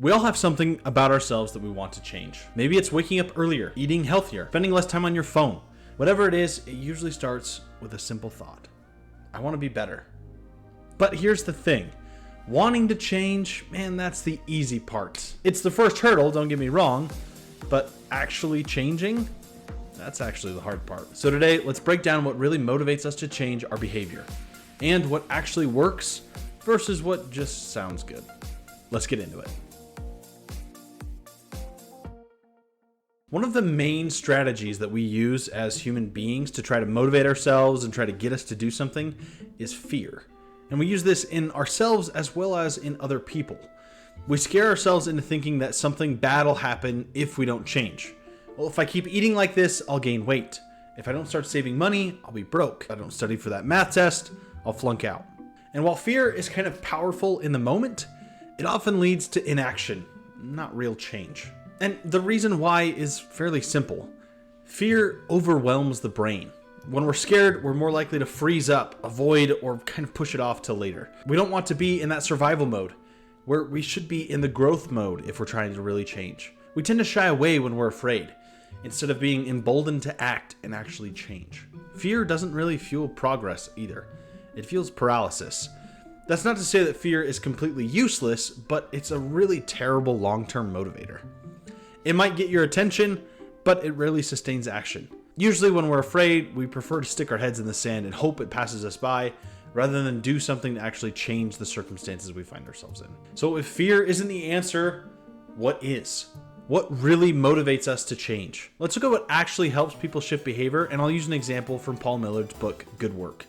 We all have something about ourselves that we want to change. Maybe it's waking up earlier, eating healthier, spending less time on your phone. Whatever it is, it usually starts with a simple thought. I want to be better. But here's the thing. Wanting to change, man, that's the easy part. It's the first hurdle, don't get me wrong, but actually changing, that's actually the hard part. So today, let's break down what really motivates us to change our behavior and what actually works versus what just sounds good. Let's get into it. One of the main strategies that we use as human beings to try to motivate ourselves and try to get us to do something is fear. And we use this in ourselves as well as in other people. We scare ourselves into thinking that something bad will happen if we don't change. Well, if I keep eating like this, I'll gain weight. If I don't start saving money, I'll be broke. If I don't study for that math test, I'll flunk out. And while fear is kind of powerful in the moment, it often leads to inaction, not real change. And the reason why is fairly simple. Fear overwhelms the brain. When we're scared, we're more likely to freeze up, avoid, or kind of push it off till later. We don't want to be in that survival mode, where we should be in the growth mode if we're trying to really change. We tend to shy away when we're afraid, instead of being emboldened to act and actually change. Fear doesn't really fuel progress either. It fuels paralysis. That's not to say that fear is completely useless, but it's a really terrible long-term motivator. It might get your attention, but it rarely sustains action. Usually when we're afraid, we prefer to stick our heads in the sand and hope it passes us by, rather than do something to actually change the circumstances we find ourselves in. So if fear isn't the answer, what is? What really motivates us to change? Let's look at what actually helps people shift behavior, and I'll use an example from Paul Millard's book, Good Work.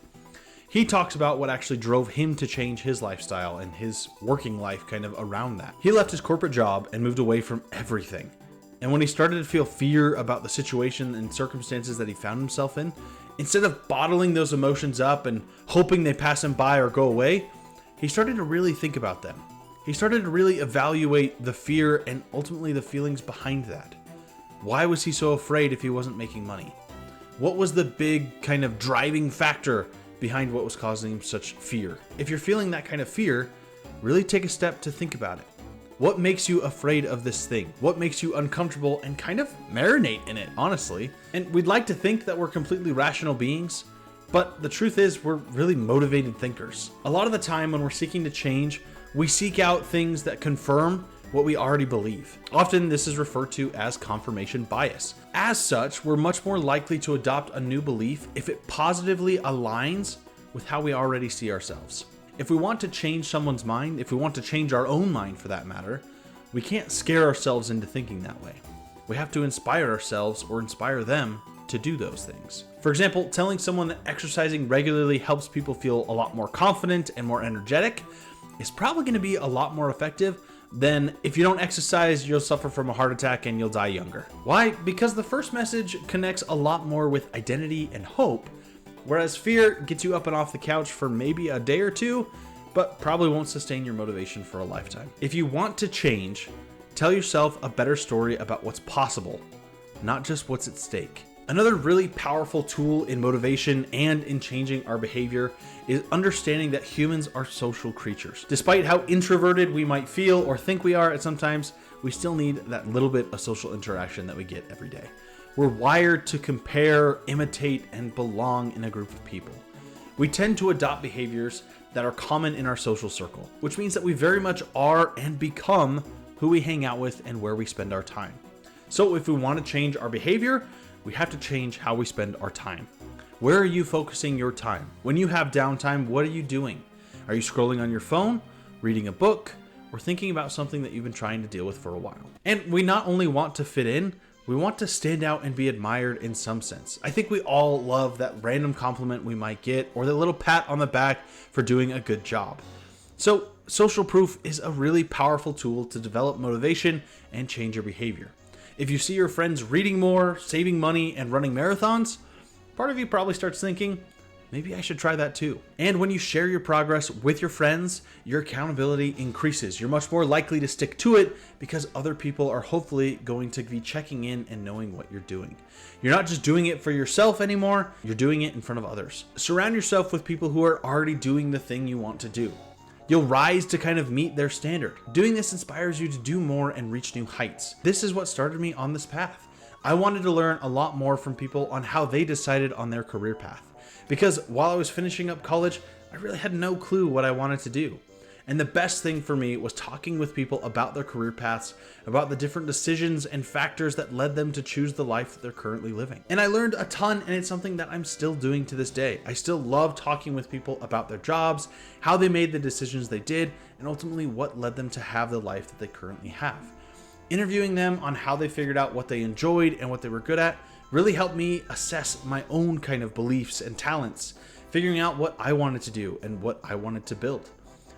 He talks about what actually drove him to change his lifestyle and his working life kind of around that. He left his corporate job and moved away from everything. And when he started to feel fear about the situation and circumstances that he found himself in, instead of bottling those emotions up and hoping they pass him by or go away, he started to really think about them. He started to really evaluate the fear and ultimately the feelings behind that. Why was he so afraid if he wasn't making money? What was the big kind of driving factor behind what was causing him such fear? If you're feeling that kind of fear, really take a step to think about it. What makes you afraid of this thing? What makes you uncomfortable, and kind of marinate in it, honestly? And we'd like to think that we're completely rational beings, but the truth is we're really motivated thinkers. A lot of the time when we're seeking to change, we seek out things that confirm what we already believe. Often this is referred to as confirmation bias. As such, we're much more likely to adopt a new belief if it positively aligns with how we already see ourselves. If we want to change someone's mind, if we want to change our own mind for that matter, we can't scare ourselves into thinking that way. We have to inspire ourselves or inspire them to do those things. For example, telling someone that exercising regularly helps people feel a lot more confident and more energetic is probably going to be a lot more effective than if you don't exercise, you'll suffer from a heart attack and you'll die younger. Why? Because the first message connects a lot more with identity and hope, whereas fear gets you up and off the couch for maybe a day or two, but probably won't sustain your motivation for a lifetime. If you want to change, tell yourself a better story about what's possible, not just what's at stake. Another really powerful tool in motivation and in changing our behavior is understanding that humans are social creatures. Despite how introverted we might feel or think we are at sometimes, we still need that little bit of social interaction that we get every day. We're wired to compare, imitate, and belong in a group of people. We tend to adopt behaviors that are common in our social circle, which means that we very much are and become who we hang out with and where we spend our time. So if we want to change our behavior, we have to change how we spend our time. Where are you focusing your time? When you have downtime, what are you doing? Are you scrolling on your phone, reading a book, or thinking about something that you've been trying to deal with for a while? And we not only want to fit in, we want to stand out and be admired in some sense. I think we all love that random compliment we might get or the little pat on the back for doing a good job. So social proof is a really powerful tool to develop motivation and change your behavior. If you see your friends reading more, saving money, and running marathons, part of you probably starts thinking, maybe I should try that too. And when you share your progress with your friends, your accountability increases. You're much more likely to stick to it because other people are hopefully going to be checking in and knowing what you're doing. You're not just doing it for yourself anymore, you're doing it in front of others. Surround yourself with people who are already doing the thing you want to do. You'll rise to kind of meet their standard. Doing this inspires you to do more and reach new heights. This is what started me on this path. I wanted to learn a lot more from people on how they decided on their career path. Because while I was finishing up college, I really had no clue what I wanted to do. And the best thing for me was talking with people about their career paths, about the different decisions and factors that led them to choose the life that they're currently living. And I learned a ton, and it's something that I'm still doing to this day. I still love talking with people about their jobs, how they made the decisions they did, and ultimately what led them to have the life that they currently have. Interviewing them on how they figured out what they enjoyed and what they were good at really helped me assess my own kind of beliefs and talents, figuring out what I wanted to do and what I wanted to build.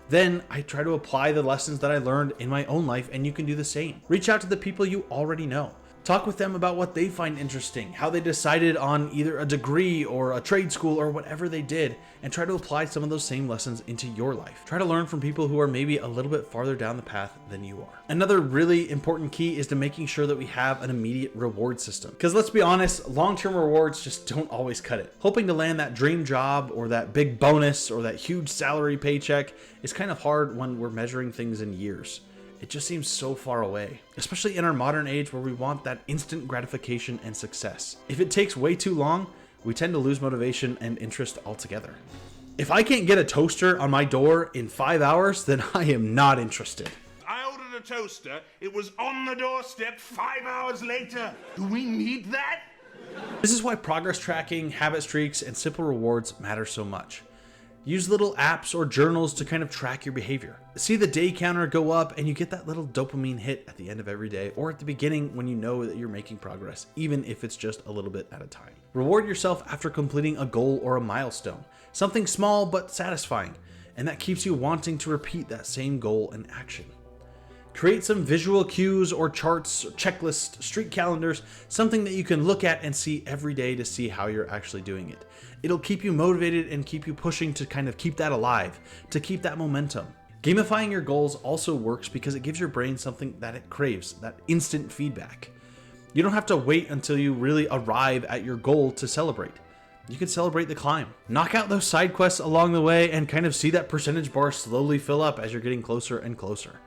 Then I try to apply the lessons that I learned in my own life, and you can do the same. Reach out to the people you already know. Talk with them about what they find interesting, how they decided on either a degree or a trade school or whatever they did, and try to apply some of those same lessons into your life. Try to learn from people who are maybe a little bit farther down the path than you are. Another really important key is to making sure that we have an immediate reward system. Because let's be honest, long-term rewards just don't always cut it. Hoping to land that dream job or that big bonus or that huge salary paycheck is kind of hard when we're measuring things in years. It just seems so far away, especially in our modern age where we want that instant gratification and success. If it takes way too long, we tend to lose motivation and interest altogether. If I can't get a toaster on my door in 5 hours, then I am not interested. I ordered a toaster. It was on the doorstep 5 hours later. Do we need that? This is why progress tracking, habit streaks, and simple rewards matter so much. Use little apps or journals to kind of track your behavior. See the day counter go up, and you get that little dopamine hit at the end of every day or at the beginning when you know that you're making progress, even if it's just a little bit at a time. Reward yourself after completing a goal or a milestone, something small but satisfying, and that keeps you wanting to repeat that same goal and action. Create some visual cues or charts, checklists, streak calendars, something that you can look at and see every day to see how you're actually doing it. It'll keep you motivated and keep you pushing to kind of keep that alive, to keep that momentum. Gamifying your goals also works because it gives your brain something that it craves, that instant feedback. You don't have to wait until you really arrive at your goal to celebrate. You can celebrate the climb. Knock out those side quests along the way and kind of see that percentage bar slowly fill up as you're getting closer and closer.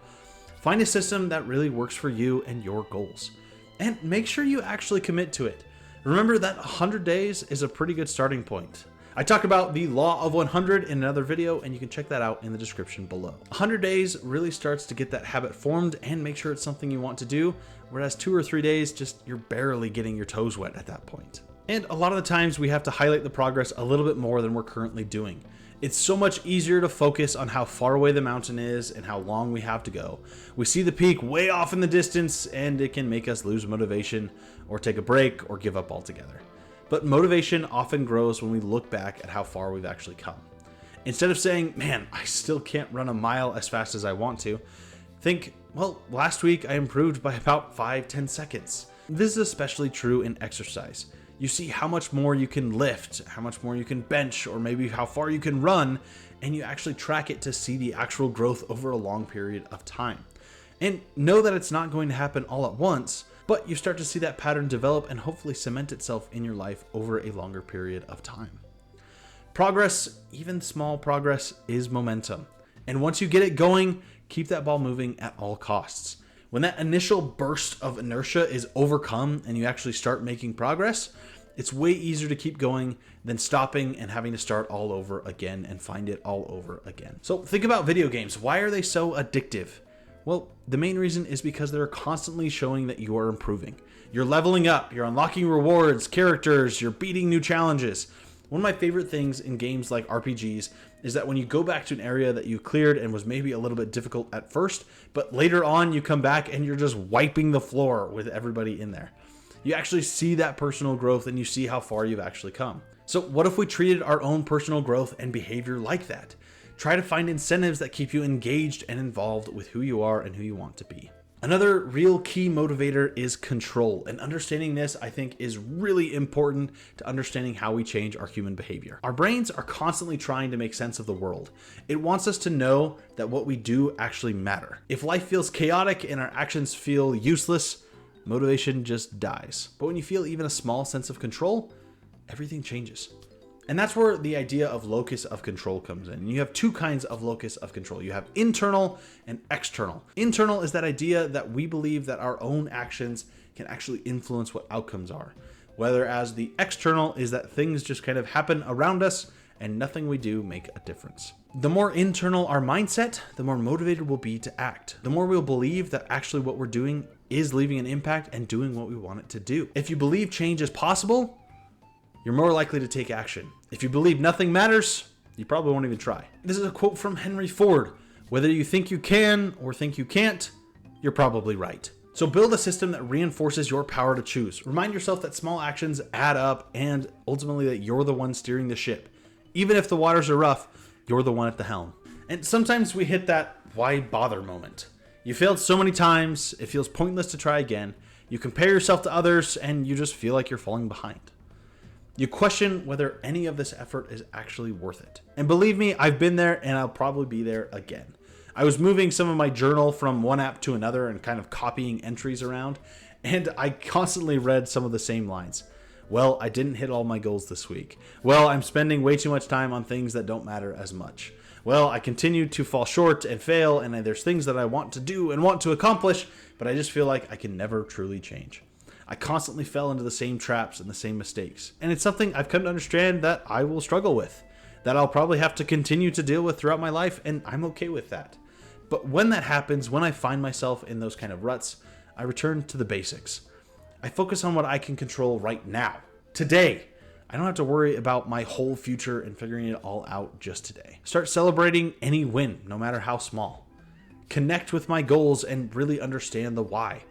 Find a system that really works for you and your goals. And make sure you actually commit to it. Remember that 100 days is a pretty good starting point. I talk about the law of 100 in another video, and you can check that out in the description below. 100 days really starts to get that habit formed and make sure it's something you want to do, whereas 2 or 3 days, just you're barely getting your toes wet at that point. And a lot of the times we have to highlight the progress a little bit more than we're currently doing. It's so much easier to focus on how far away the mountain is and how long we have to go. We see the peak way off in the distance, and it can make us lose motivation or take a break or give up altogether. But motivation often grows when we look back at how far we've actually come. Instead of saying, man, I still can't run a mile as fast as I want to, think, well, last week I improved by about 5-10 seconds. This is especially true in exercise. You see how much more you can lift, how much more you can bench, or maybe how far you can run, and you actually track it to see the actual growth over a long period of time. And know that it's not going to happen all at once, but you start to see that pattern develop and hopefully cement itself in your life over a longer period of time. Progress, even small progress, is momentum. And once you get it going, keep that ball moving at all costs. When that initial burst of inertia is overcome and you actually start making progress, it's way easier to keep going than stopping and having to start all over again and find it all over again. So think about video games. Why are they so addictive? Well, the main reason is because they're constantly showing that you are improving. You're leveling up, you're unlocking rewards, characters, you're beating new challenges. One of my favorite things in games like RPGs is that when you go back to an area that you cleared and was maybe a little bit difficult at first, but later on you come back and you're just wiping the floor with everybody in there. You actually see that personal growth and you see how far you've actually come. So what if we treated our own personal growth and behavior like that? Try to find incentives that keep you engaged and involved with who you are and who you want to be. Another real key motivator is control, and understanding this, I think, is really important to understanding how we change our human behavior. Our brains are constantly trying to make sense of the world. It wants us to know that what we do actually matter. If life feels chaotic and our actions feel useless, motivation just dies. But when you feel even a small sense of control, everything changes. And that's where the idea of locus of control comes in. And you have two kinds of locus of control. You have internal and external. Internal is that idea that we believe that our own actions can actually influence what outcomes are. Whereas the external is that things just kind of happen around us and nothing we do make a difference. The more internal our mindset, the more motivated we'll be to act. The more we'll believe that actually what we're doing is leaving an impact and doing what we want it to do. If you believe change is possible, you're more likely to take action. If you believe nothing matters, you probably won't even try. This is a quote from Henry Ford. Whether you think you can or think you can't, you're probably right. So build a system that reinforces your power to choose. Remind yourself that small actions add up and ultimately that you're the one steering the ship. Even if the waters are rough, you're the one at the helm. And sometimes we hit that why bother moment. You failed so many times, it feels pointless to try again. You compare yourself to others and you just feel like you're falling behind. You question whether any of this effort is actually worth it. And believe me, I've been there and I'll probably be there again. I was moving some of my journal from one app to another and kind of copying entries around, and I constantly read some of the same lines. Well, I didn't hit all my goals this week. Well, I'm spending way too much time on things that don't matter as much. Well, I continue to fall short and fail, and there's things that I want to do and want to accomplish, but I just feel like I can never truly change. I constantly fell into the same traps and the same mistakes. And it's something I've come to understand that I will struggle with, that I'll probably have to continue to deal with throughout my life, and I'm okay with that. But when that happens, when I find myself in those kind of ruts, I return to the basics. I focus on what I can control right now, today. I don't have to worry about my whole future and figuring it all out just today. Start celebrating any win, no matter how small. Connect with my goals and really understand the why.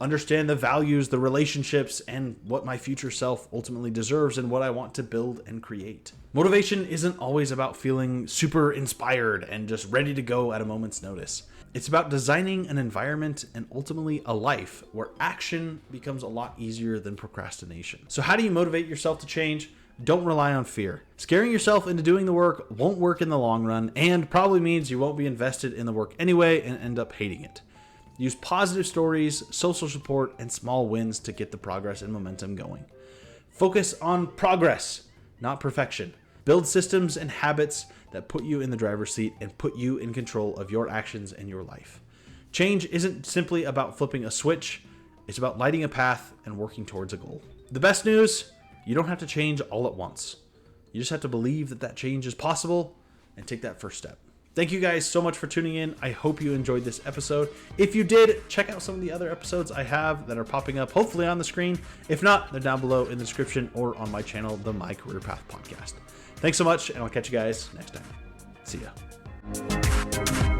Understand the values, the relationships, and what my future self ultimately deserves and what I want to build and create. Motivation isn't always about feeling super inspired and just ready to go at a moment's notice. It's about designing an environment and ultimately a life where action becomes a lot easier than procrastination. So how do you motivate yourself to change? Don't rely on fear. Scaring yourself into doing the work won't work in the long run and probably means you won't be invested in the work anyway and end up hating it. Use positive stories, social support, and small wins to get the progress and momentum going. Focus on progress, not perfection. Build systems and habits that put you in the driver's seat and put you in control of your actions and your life. Change isn't simply about flipping a switch, it's about lighting a path and working towards a goal. The best news, you don't have to change all at once. You just have to believe that that change is possible and take that first step. Thank you guys so much for tuning in. I hope you enjoyed this episode. If you did, check out some of the other episodes I have that are popping up, hopefully on the screen. If not, they're down below in the description or on my channel, the My Career Path Podcast. Thanks so much, and I'll catch you guys next time. See ya.